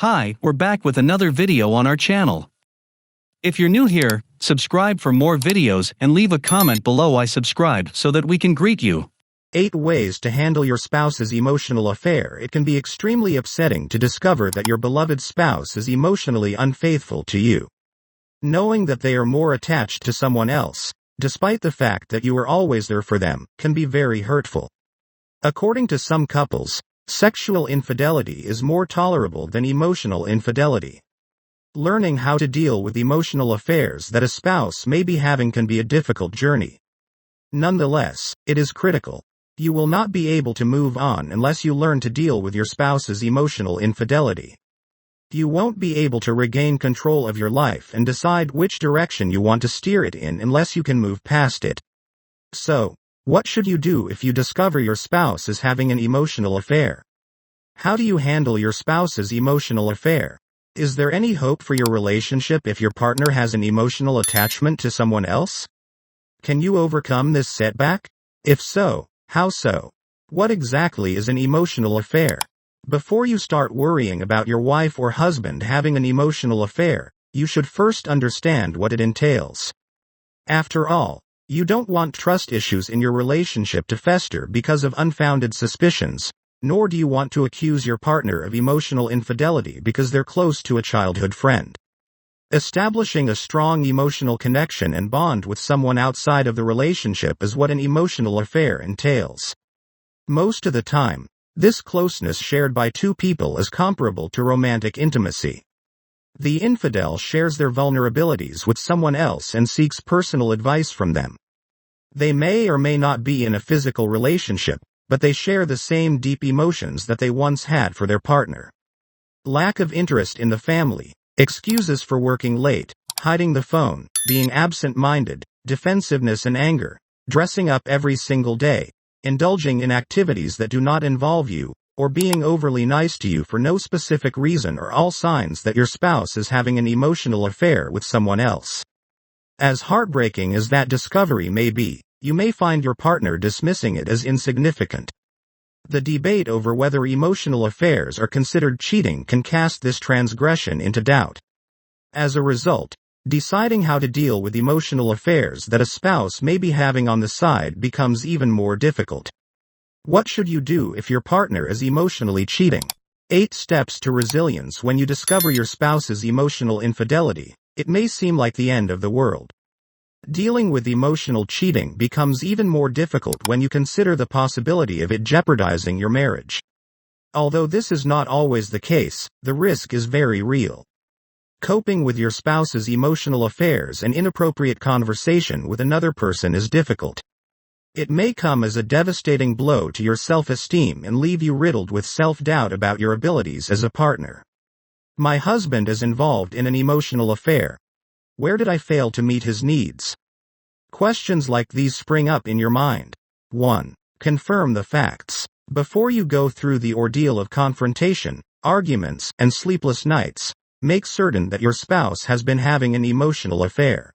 Hi, we're back with another video on our channel. If you're new here, subscribe for more videos and leave a comment below I subscribe so that we can greet you. 8 ways to handle your spouse's emotional affair. It can be extremely upsetting to discover that your beloved spouse is emotionally unfaithful to you. Knowing that they are more attached to someone else, despite the fact that you are always there for them, can be very hurtful. According to some couples, sexual infidelity is more tolerable than emotional infidelity. Learning how to deal with emotional affairs that a spouse may be having can be a difficult journey. Nonetheless, it is critical. You will not be able to move on unless you learn to deal with your spouse's emotional infidelity. You won't be able to regain control of your life and decide which direction you want to steer it in unless you can move past it. So, what should you do if you discover your spouse is having an emotional affair? How do you handle your spouse's emotional affair? Is there any hope for your relationship if your partner has an emotional attachment to someone else? Can you overcome this setback? If so, how so? What exactly is an emotional affair? Before you start worrying about your wife or husband having an emotional affair, you should first understand what it entails. After all, you don't want trust issues in your relationship to fester because of unfounded suspicions, nor do you want to accuse your partner of emotional infidelity because they're close to a childhood friend. Establishing a strong emotional connection and bond with someone outside of the relationship is what an emotional affair entails. Most of the time, this closeness shared by two people is comparable to romantic intimacy. The infidel shares their vulnerabilities with someone else and seeks personal advice from them. They may or may not be in a physical relationship, but they share the same deep emotions that they once had for their partner. Lack of interest in the family, excuses for working late, hiding the phone, being absent-minded, defensiveness and anger, dressing up every single day, indulging in activities that do not involve you, or being overly nice to you for no specific reason are all signs that your spouse is having an emotional affair with someone else. As heartbreaking as that discovery may be, you may find your partner dismissing it as insignificant. The debate over whether emotional affairs are considered cheating can cast this transgression into doubt. As a result, deciding how to deal with emotional affairs that a spouse may be having on the side becomes even more difficult. What should you do if your partner is emotionally cheating? 8 steps to resilience. When you discover your spouse's emotional infidelity, it may seem like the end of the world. Dealing with emotional cheating becomes even more difficult when you consider the possibility of it jeopardizing your marriage. Although this is not always the case, the risk is very real. Coping with your spouse's emotional affairs and inappropriate conversation with another person is difficult. It may come as a devastating blow to your self-esteem and leave you riddled with self-doubt about your abilities as a partner. My husband is involved in an emotional affair. Where did I fail to meet his needs? Questions like these spring up in your mind. 1. Confirm the facts. Before you go through the ordeal of confrontation, arguments, and sleepless nights, make certain that your spouse has been having an emotional affair.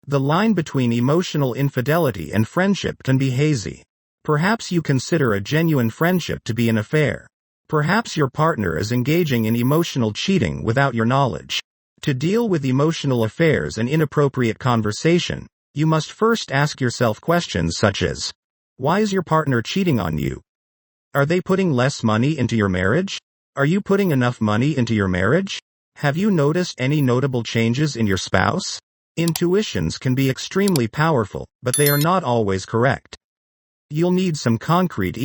The line between emotional infidelity and friendship can be hazy. Perhaps you consider a genuine friendship to be an affair. Perhaps your partner is engaging in emotional cheating without your knowledge. To deal with emotional affairs and inappropriate conversation, you must first ask yourself questions such as, why is your partner cheating on you? Are they putting less money into your marriage? Are you putting enough money into your marriage? Have you noticed any notable changes in your spouse? Intuitions can be extremely powerful, but they are not always correct. You'll need some concrete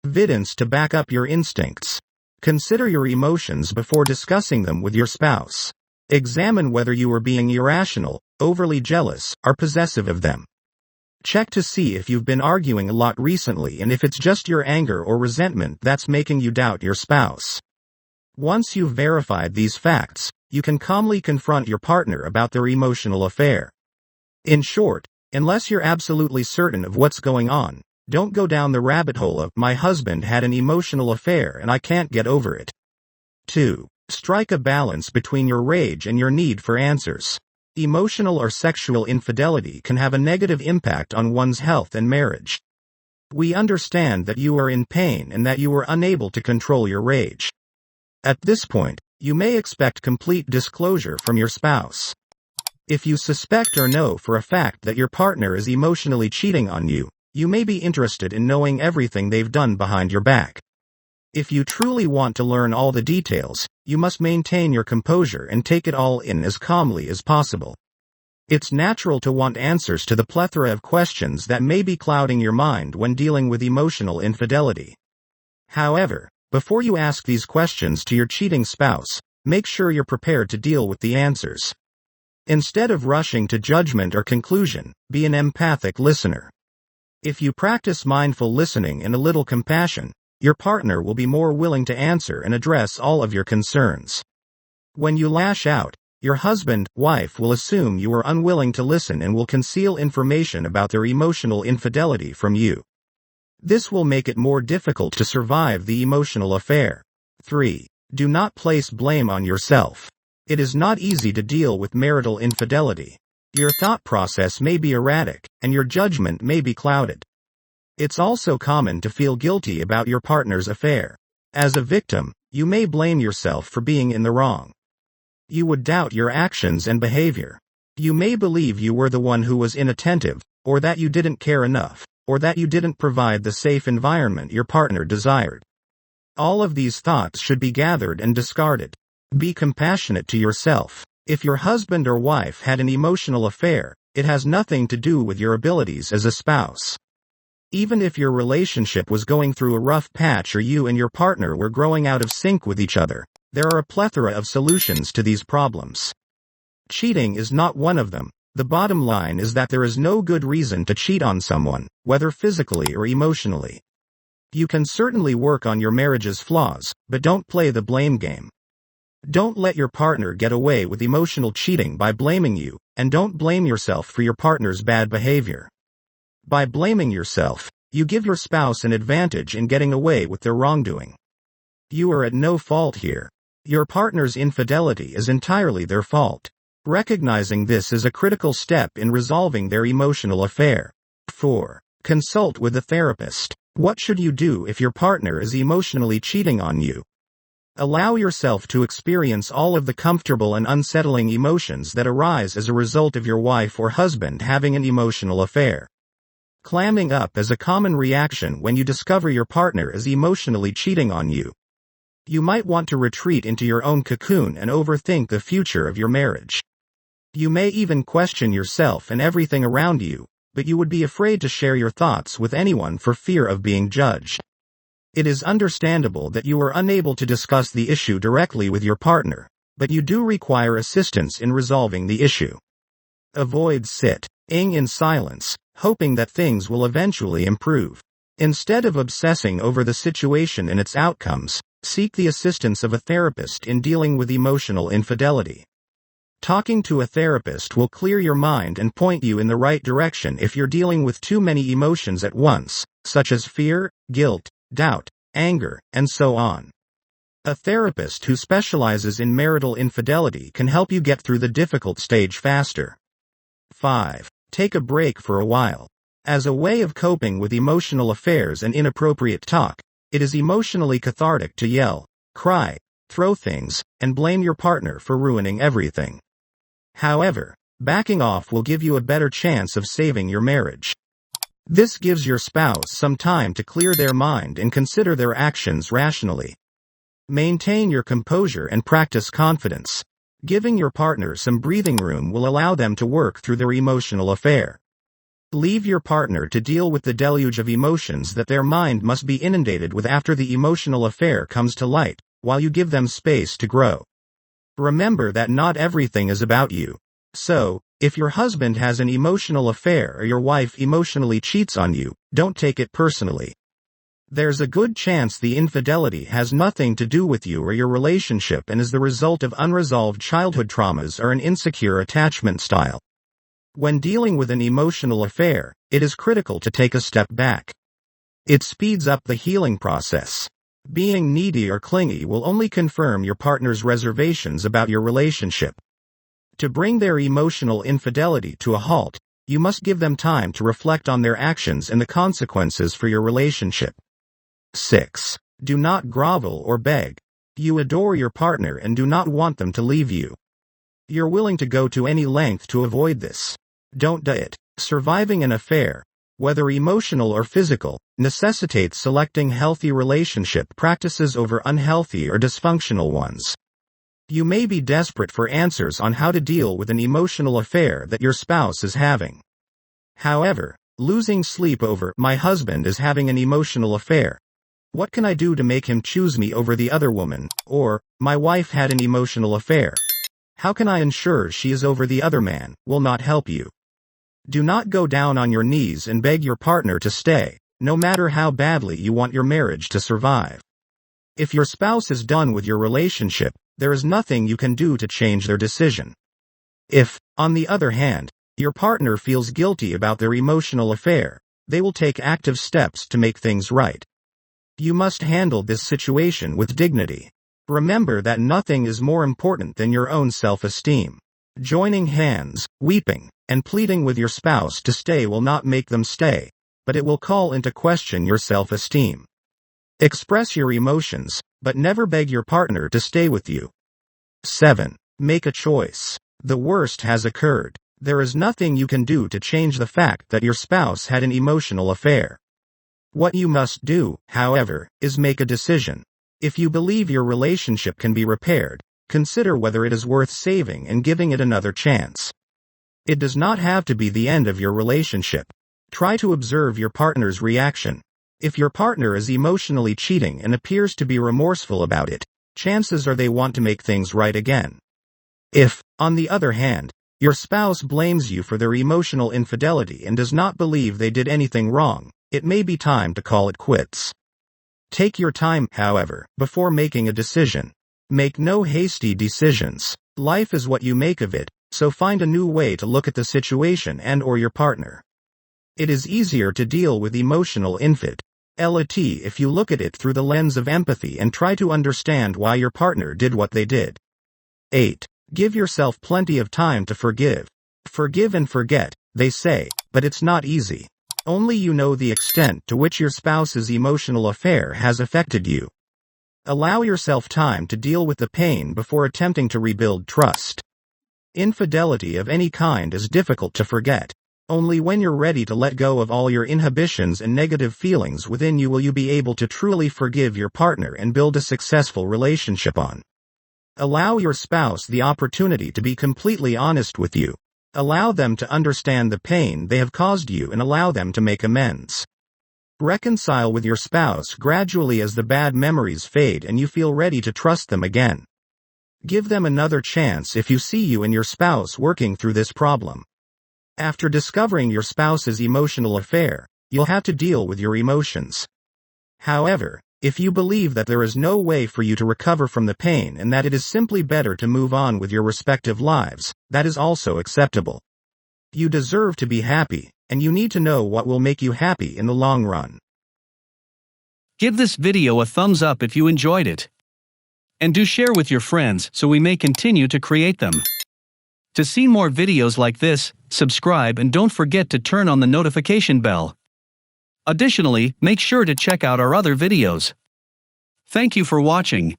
evidence to back up your instincts. Consider your emotions before discussing them with your spouse. Examine whether you are being irrational, overly jealous, or possessive of them. Check to see if you've been arguing a lot recently and if it's just your anger or resentment that's making you doubt your spouse. Once you've verified these facts, you can calmly confront your partner about their emotional affair. In short, unless you're absolutely certain of what's going on, don't go down the rabbit hole of, my husband had an emotional affair and I can't get over it. 2. Strike a balance between your rage and your need for answers. Emotional or sexual infidelity can have a negative impact on one's health and marriage. We understand that you are in pain and that you are unable to control your rage. At this point, You may expect complete disclosure from your spouse. If you suspect or know for a fact that your partner is emotionally cheating on you, you may be interested in knowing everything they've done behind your back. If you truly want to learn all the details, you must maintain your composure and take it all in as calmly as possible. It's natural to want answers to the plethora of questions that may be clouding your mind when dealing with emotional infidelity. However, before you ask these questions to your cheating spouse, make sure you're prepared to deal with the answers. Instead of rushing to judgment or conclusion, be an empathic listener. If you practice mindful listening and a little compassion, your partner will be more willing to answer and address all of your concerns. When you lash out, your husband, wife will assume you are unwilling to listen and will conceal information about their emotional infidelity from you. This will make it more difficult to survive the emotional affair. 3. Do not place blame on yourself. It is not easy to deal with marital infidelity. Your thought process may be erratic, and your judgment may be clouded. It's also common to feel guilty about your partner's affair. As a victim, you may blame yourself for being in the wrong. You would doubt your actions and behavior. You may believe you were the one who was inattentive, or that you didn't care enough, or that you didn't provide the safe environment your partner desired. All of these thoughts should be gathered and discarded. Be compassionate to yourself. If your husband or wife had an emotional affair, it has nothing to do with your abilities as a spouse. Even if your relationship was going through a rough patch or you and your partner were growing out of sync with each other, there are a plethora of solutions to these problems. Cheating is not one of them. The bottom line is that there is no good reason to cheat on someone, whether physically or emotionally. You can certainly work on your marriage's flaws, but don't play the blame game. Don't let your partner get away with emotional cheating by blaming you, and don't blame yourself for your partner's bad behavior. By blaming yourself, you give your spouse an advantage in getting away with their wrongdoing. You are at no fault here. Your partner's infidelity is entirely their fault. Recognizing this is a critical step in resolving their emotional affair. 4. Consult with a therapist. What should you do if your partner is emotionally cheating on you? Allow yourself to experience all of the comfortable and unsettling emotions that arise as a result of your wife or husband having an emotional affair. Clamming up is a common reaction when you discover your partner is emotionally cheating on you. You might want to retreat into your own cocoon and overthink the future of your marriage. You may even question yourself and everything around you, but you would be afraid to share your thoughts with anyone for fear of being judged. It is understandable that you are unable to discuss the issue directly with your partner, but you do require assistance in resolving the issue. Avoid sitting in silence, hoping that things will eventually improve. Instead of obsessing over the situation and its outcomes, seek the assistance of a therapist in dealing with emotional infidelity. Talking to a therapist will clear your mind and point you in the right direction if you're dealing with too many emotions at once, such as fear, guilt, doubt, anger, and so on. A therapist who specializes in marital infidelity can help you get through the difficult stage faster. 5. Take a break for a while. As a way of coping with emotional affairs and inappropriate talk, it is emotionally cathartic to yell, cry, throw things, and blame your partner for ruining everything. However, backing off will give you a better chance of saving your marriage. This gives your spouse some time to clear their mind and consider their actions rationally. Maintain your composure and practice confidence. Giving your partner some breathing room will allow them to work through their emotional affair. Leave your partner to deal with the deluge of emotions that their mind must be inundated with after the emotional affair comes to light, while you give them space to grow. Remember that not everything is about you. So, if your husband has an emotional affair or your wife emotionally cheats on you, don't take it personally. There's a good chance the infidelity has nothing to do with you or your relationship and is the result of unresolved childhood traumas or an insecure attachment style. When dealing with an emotional affair, it is critical to take a step back. It speeds up the healing process. Being needy or clingy will only confirm your partner's reservations about your relationship. To bring their emotional infidelity to a halt, you must give them time to reflect on their actions and the consequences for your relationship. 6. Do not grovel or beg. You adore your partner and do not want them to leave you. You're willing to go to any length to avoid this. Don't do it. Surviving an affair, whether emotional or physical, necessitates selecting healthy relationship practices over unhealthy or dysfunctional ones. You may be desperate for answers on how to deal with an emotional affair that your spouse is having. However, losing sleep over "my husband is having an emotional affair. What can I do to make him choose me over the other woman?" or "my wife had an emotional affair. How can I ensure she is over the other man?" will not help you. Do not go down on your knees and beg your partner to stay, no matter how badly you want your marriage to survive. If your spouse is done with your relationship, there is nothing you can do to change their decision. If, on the other hand, your partner feels guilty about their emotional affair, they will take active steps to make things right. You must handle this situation with dignity. Remember that nothing is more important than your own self-esteem. Joining hands, weeping, and pleading with your spouse to stay will not make them stay, but it will call into question your self-esteem. Express your emotions, but never beg your partner to stay with you. 7. Make a choice. The worst has occurred. There is nothing you can do to change the fact that your spouse had an emotional affair. What you must do, however, is make a decision. If you believe your relationship can be repaired, consider whether it is worth saving and giving it another chance. It does not have to be the end of your relationship. Try to observe your partner's reaction. If your partner is emotionally cheating and appears to be remorseful about it, chances are they want to make things right again. If, on the other hand, your spouse blames you for their emotional infidelity and does not believe they did anything wrong, it may be time to call it quits. Take your time, however, before making a decision. Make no hasty decisions. Life is what you make of it, so find a new way to look at the situation and/or your partner. It is easier to deal with emotional infidelity if you look at it through the lens of empathy and try to understand why your partner did what they did. 8. Give yourself plenty of time to forgive. Forgive and forget, they say, but it's not easy. Only you know the extent to which your spouse's emotional affair has affected you. Allow yourself time to deal with the pain before attempting to rebuild trust. Infidelity of any kind is difficult to forget. Only when you're ready to let go of all your inhibitions and negative feelings within you will you be able to truly forgive your partner and build a successful relationship on. Allow your spouse the opportunity to be completely honest with you. Allow them to understand the pain they have caused you and allow them to make amends. Reconcile with your spouse gradually as the bad memories fade and you feel ready to trust them again. Give them another chance if you see you and your spouse working through this problem. After discovering your spouse's emotional affair, you'll have to deal with your emotions. However, if you believe that there is no way for you to recover from the pain and that it is simply better to move on with your respective lives, that is also acceptable. You deserve to be happy, and you need to know what will make you happy in the long run. Give this video a thumbs up if you enjoyed it. And do share with your friends so we may continue to create them. To see more videos like this, subscribe and don't forget to turn on the notification bell. Additionally, make sure to check out our other videos. Thank you for watching.